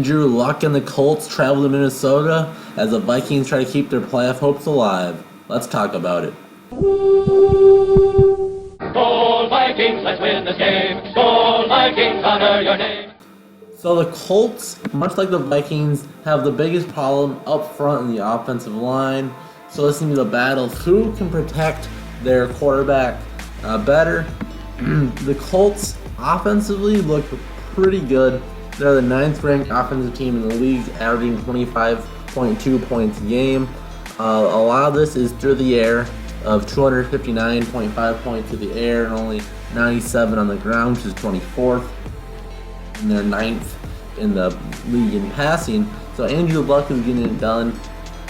Andrew Luck and the Colts travel to Minnesota as the Vikings try to keep their playoff hopes alive. Let's talk about it. Skol Vikings, let's win this game. Skol Vikings, honor your name. So the Colts, much like the Vikings, have the biggest problem up front in the offensive line. So this is going to be the battle of who can protect their quarterback better. The Colts offensively look pretty good. They're the 9th ranked offensive team in the league, averaging 25.2 points a game. A lot of this is through the air, of 259.5 points through the air and only 97 on the ground, which is 24th. And they're 9th in the league in passing. So Andrew Luck is getting it done,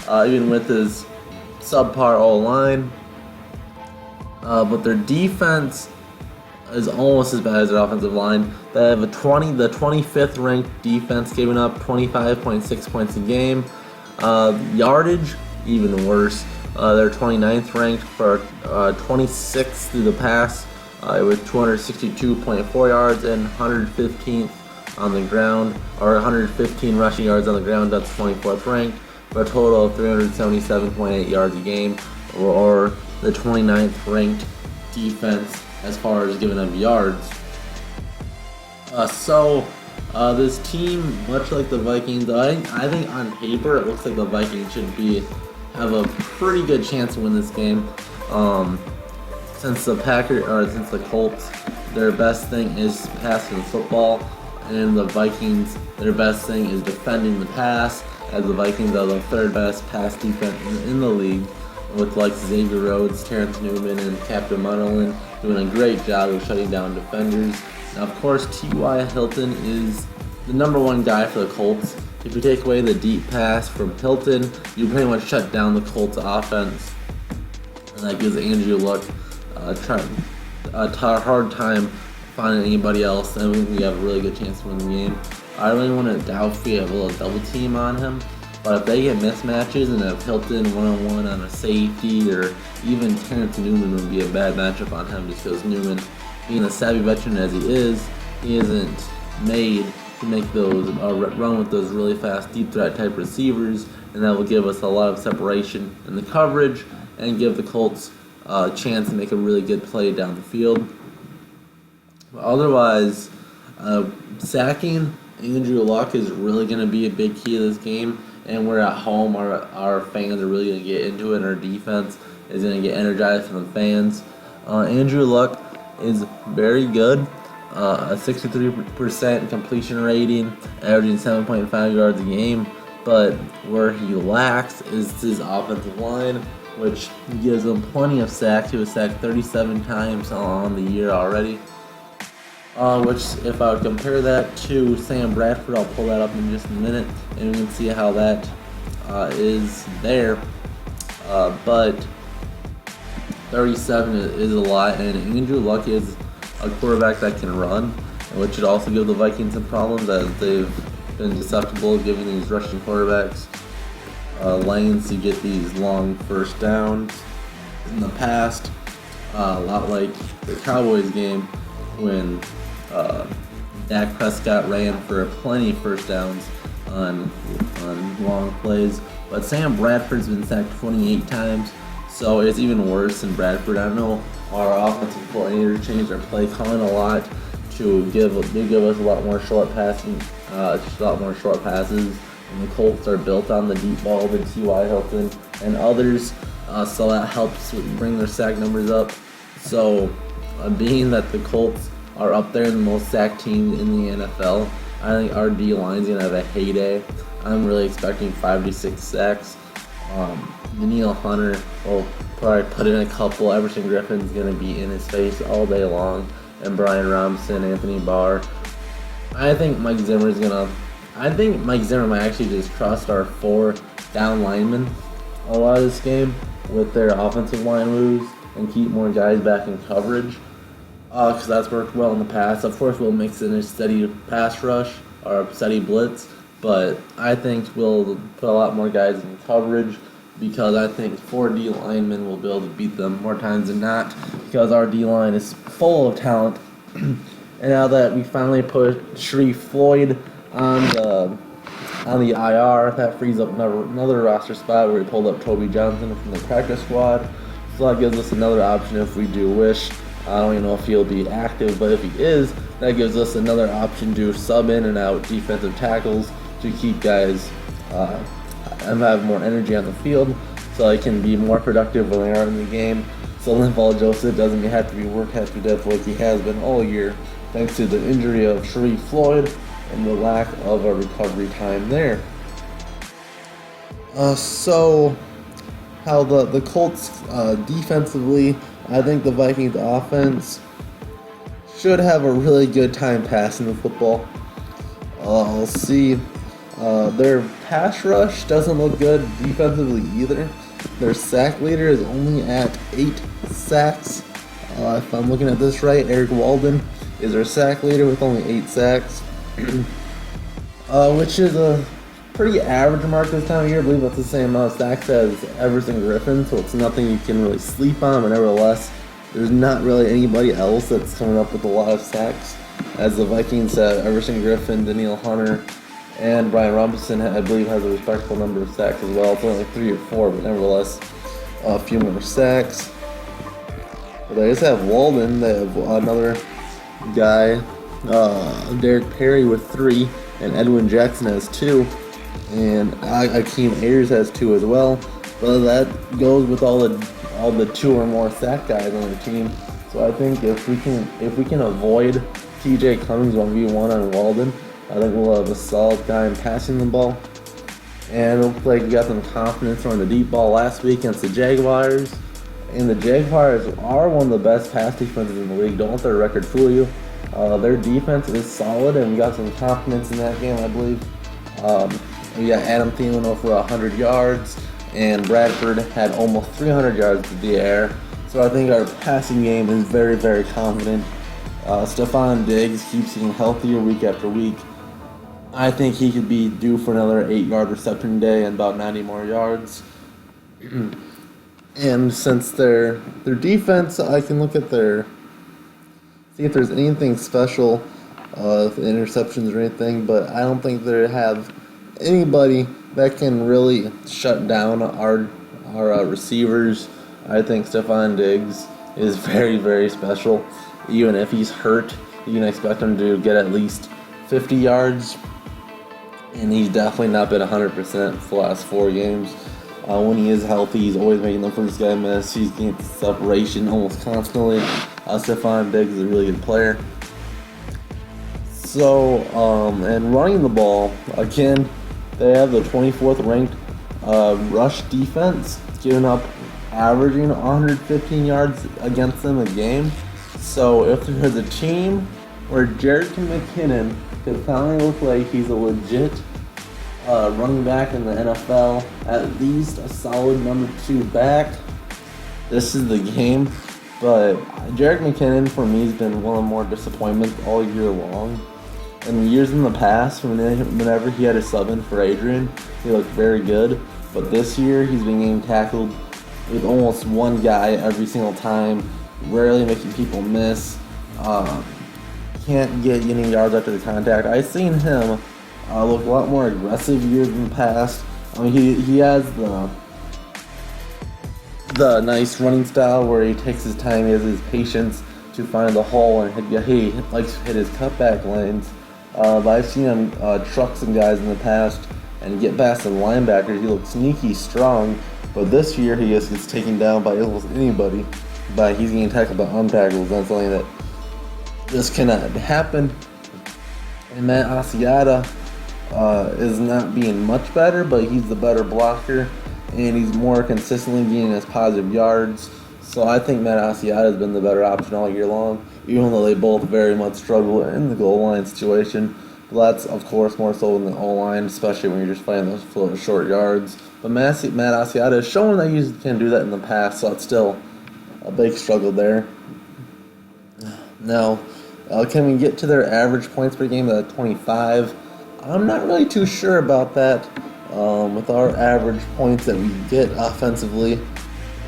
even with his subpar O-line. But their defense is almost as bad as their offensive line. They have the 25th ranked defense, giving up 25.6 points a game. Yardage, even worse. They're 29th ranked for 26th through the pass, with 262.4 yards and 115th on the ground, or 115 rushing yards on the ground. That's 24th ranked for a total of 377.8 yards a game, or the 29th ranked defense as far as giving up yards. This team, much like the Vikings, I think on paper it looks like the Vikings should have a pretty good chance to win this game. Since the Colts, their best thing is passing the football, and the Vikings, their best thing is defending the pass, as the Vikings are the 3rd best pass defense in the league, with like Xavier Rhodes, Terrence Newman, and Captain Munnerlyn doing a great job of shutting down defenders. Now, of course, T.Y. Hilton is the number 1 guy for the Colts. If you take away the deep pass from Hilton, you pretty much shut down the Colts offense. And that gives Andrew Luck a hard time finding anybody else, and we have a really good chance to win the game. I don't really want to doubt if we have a little double team on him, but if they get mismatches and have Hilton one-on-one on a safety, or even Terrence Newman would be a bad matchup on him, just because Newman, being a savvy veteran as he isn't made to make those run with those really fast deep threat type receivers, and that will give us a lot of separation in the coverage and give the Colts a chance to make a really good play down the field. But otherwise, sacking Andrew Luck is really going to be a big key to this game, and we're at home. Our fans are really going to get into it, and our defense is going to get energized from the fans. Andrew Luck is very good, a 63% completion rating, averaging 7.5 yards a game, but where he lacks is his offensive line, which gives him plenty of sacks. He was sacked 37 times on the year already. Which, if I would compare that to Sam Bradford, I'll pull that up in just a minute, and we can see how that is there. But 37 is a lot, and Andrew Luck is a quarterback that can run, which should also give the Vikings some problems, as they've been susceptible to giving these rushing quarterbacks lanes to get these long first downs in the past. A lot like the Cowboys game, when Dak Prescott ran for plenty of first downs on long plays, but Sam Bradford's been sacked 28 times, so it's even worse than Bradford. I know our offensive coordinator changed their play calling a lot to give us a lot more short passing, passes, and the Colts are built on the deep ball with T.Y. Hilton and others, so that helps bring their sack numbers up. So, being that the Colts are up there in the most sacked team in the NFL, I think our D-line is going to have a heyday. I'm really expecting 5 to 6 sacks. Danielle Hunter will probably put in a couple. Everson Griffin's going to be in his face all day long. And Brian Robinson, Anthony Barr. I think Mike Zimmer might actually just trust our 4 down linemen a lot of this game with their offensive line moves and keep more guys back in coverage. Because that's worked well in the past. Of course, we'll mix in a steady pass rush or a steady blitz, but I think we'll put a lot more guys in coverage, because I think 4 D linemen will be able to beat them more times than not, because our D line is full of talent. And now that we finally put Sharif Floyd on on the IR. That frees up another roster spot where we pulled up Toby Johnson from the practice squad. So that gives us another option if we do wish. I don't even know if he'll be active, but if he is, that gives us another option to sub in and out defensive tackles to keep guys and have more energy on the field so they can be more productive when they are in the game. So Linval Joseph doesn't have to be worked half to death like he has been all year, thanks to the injury of Sharif Floyd and the lack of a recovery time there. So how the Colts defensively, I think the Vikings offense should have a really good time passing the football. I'll see. Their pass rush doesn't look good defensively either. Their sack leader is only at 8 sacks. If I'm looking at this right, Eric Walden is their sack leader with only 8 sacks, which is a pretty average mark this time of year. I believe that's the same amount of sacks as Everson Griffin, so it's nothing you can really sleep on, but nevertheless, there's not really anybody else that's coming up with a lot of sacks. As the Vikings have Everson Griffin, Danielle Hunter, and Brian Robinson, I believe, has a respectable number of sacks as well. It's only 3 or 4, but nevertheless, a few more sacks. But they just have Walden. They have another guy, Derek Perry, with 3, and Edwin Jackson has 2, and Akeem Ayers has 2 as well. But that goes with all the 2 or more sack guys on the team. So I think if we can avoid T.J. Cummings 1v1 on Walden, I think we'll have a solid guy in passing the ball. And it looks like we got some confidence throwing the deep ball last week against the Jaguars. And the Jaguars are one of the best pass defenses in the league. Don't let their record fool you. Their defense is solid, and we got some confidence in that game, I believe. We got Adam Thielen over 100 yards, and Bradford had almost 300 yards through the air. So I think our passing game is very, very confident. Stephon Diggs keeps getting healthier week after week. I think he could be due for another 8-yard reception day and about 90 more yards. And since their defense, I can look at see if there's anything special, interceptions or anything, but I don't think they have anybody that can really shut down our receivers. I think Stephon Diggs is very, very special. Even if he's hurt, you can expect him to get at least 50 yards. And he's definitely not been 100% for the last 4 games. When he is healthy, he's always making the first guy miss. He's getting separation almost constantly. Stephon Diggs is a really good player. So, and running the ball, again, they have the 24th ranked rush defense, giving up, averaging 115 yards against them a game. So if there's a team where Jerick McKinnon could finally look like he's a legit running back in the NFL, at least a solid number 2 back, this is the game. But Jerick McKinnon, for me, has been one of the more disappointments all year long. In the years in the past, whenever he had a sub in for Adrian, he looked very good. But this year, he's been getting tackled with almost one guy every single time, rarely making people miss. Can't get any yards after the contact. I've seen him look a lot more aggressive years in the past. I mean, he has the nice running style where he takes his time, he has his patience to find the hole, and he likes to hit his cutback lanes. But I've seen him truck some guys in the past and get past the linebackers. He looks sneaky strong, but this year he just gets taken down by almost anybody. But he's getting tackled by untackles. That's something that just cannot happen. And Matt Asiata is not being much better, but he's the better blocker, and he's more consistently getting his positive yards. So I think Matt Asiata has been the better option all year long, even though they both very much struggle in the goal line situation. But that's, of course, more so in the O-line, especially when you're just playing those short yards. But Matt Asiata has shown that he can do that in the past, so it's still a big struggle there. Now, can we get to their average points per game at 25? I'm not really too sure about that. With our average points that we get offensively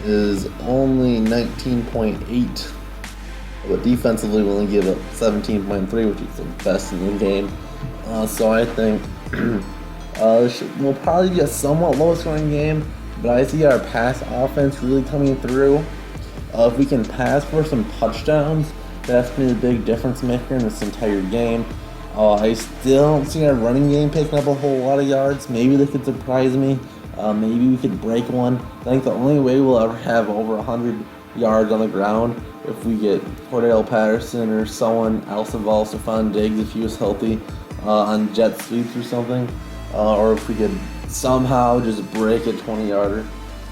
is only 19.8, but defensively we only give up 17.3, which is the best in the game. So I think Will probably be a somewhat low-scoring game, but I see our pass offense really coming through. If we can pass for some touchdowns, that's been a big difference maker in this entire game. I still don't see our running game picking up a whole lot of yards. Maybe they could surprise me. Maybe we could break one. I think the only way we'll ever have over 100 yards on the ground if we get Cordell Patterson or someone else involved, Stephon Diggs if he was healthy, on jet sweeps or something. Or if we could somehow just break a 20-yarder.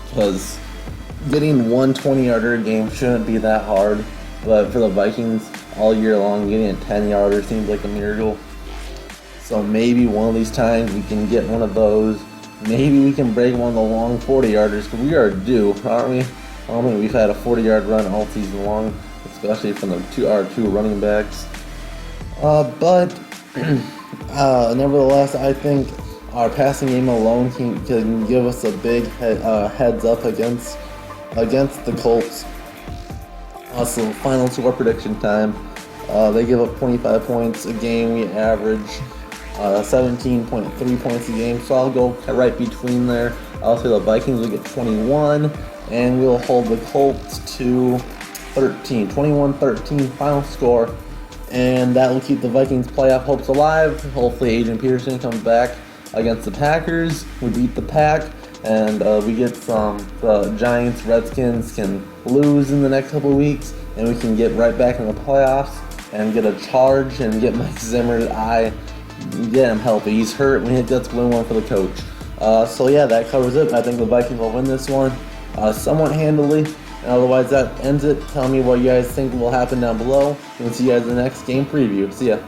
Because getting one 20-yarder a game shouldn't be that hard. But for the Vikings, all year long, getting a 10-yarder seems like a miracle. So maybe one of these times we can get one of those. Maybe we can break one of the long 40-yarders, because we are due, aren't we? I don't think we've had a 40-yard run all season long, especially from our two running backs. But nevertheless, I think our passing game alone can give us a big heads up against the Colts. So final score prediction time. They give up 25 points a game. We average 17.3 points a game. So I'll go right between there. I'll say the Vikings will get 21, and we'll hold the Colts to 13. 21-13 final score. And that will keep the Vikings' playoff hopes alive. Hopefully Adrian Peterson comes back against the Packers. We beat the Pack. And we get the Giants, Redskins can lose in the next couple of weeks, and we can get right back in the playoffs and get a charge and get Mike Zimmer. Get him healthy. He's hurt. We need to win one for the coach. So yeah, that covers it. I think the Vikings will win this one somewhat handily. And otherwise, that ends it. Tell me what you guys think will happen down below. And we'll see you guys in the next game preview. See ya.